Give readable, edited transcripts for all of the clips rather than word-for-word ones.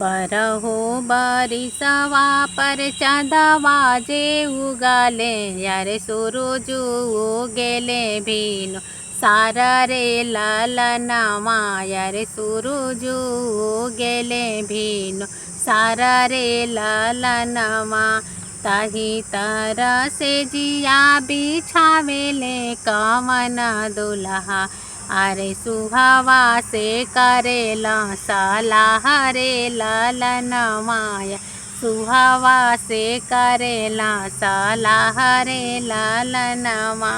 परहो बरिसवा पर चाँदवा जे उगाले, यारे सूरज उगेले भीनु सारा रे ललनवा, यारे सूरज उगेले भीनु सारा रे ललनवा। ताही तरह से जिया बिछावेले कवन दुल्हा, अरे सुहावा से करेला सलाह रे ललनवा, सुहावा से करेला सलाह रे ललनवा।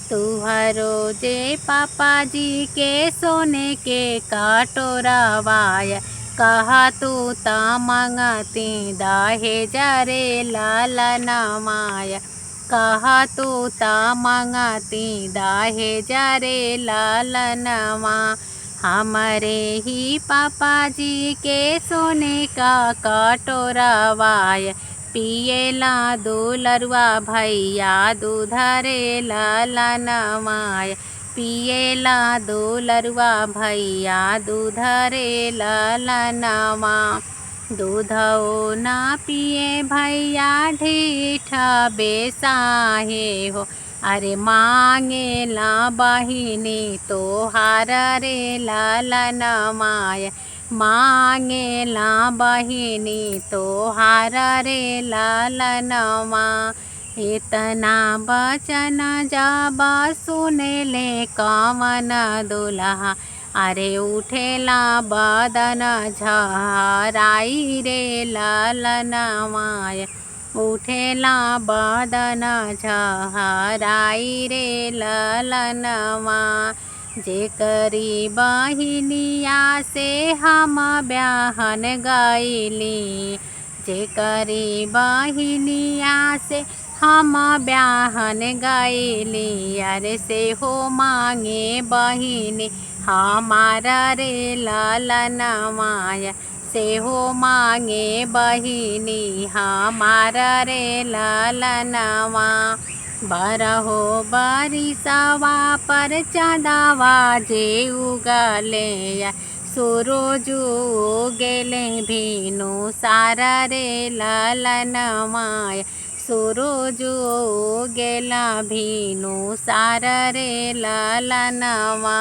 तुहरो जे पापा जी के सोने के कटोरवाय, कहा तू ता मंगती दहेज रे ललनवा, कहा तू ता मंगती दहेज रे ललनवा। हमारे ही पापा जी के सोने का कटोरवाय, पिएला दुलरुआ भैया दूध रे ललनवा, पिएला दुलरुआ भैया दूध रे ललनवा। दूधो ना पिए भैया ढीठ बेसाहे हो, अरे मांगेला बहिनी तोहार रे ललनवा, मांगेला बहिनी तोहार रे ललनवा। इतना बचन जब सुनेले कवन दुल्हा, अरे उठेला बदन झराई रे ललनवा, उठेला बदन झराई रे ललनवा। जेकरी बहिनिया से हम ब्याहन गईली, जेकरी बहिनिया से हम ब्याहन गईली, अरे से हो मांगे बहिनी हमारा रे ललनवा, से हो मांगे बहिनी हमारा रे ललनवा। बरहो बरिसवा पर चाँदवा जे उगले, सूरज उगेले भीनु सारा रे ललनवा, सूरज उगेला भीनु सारा रे ललनवा।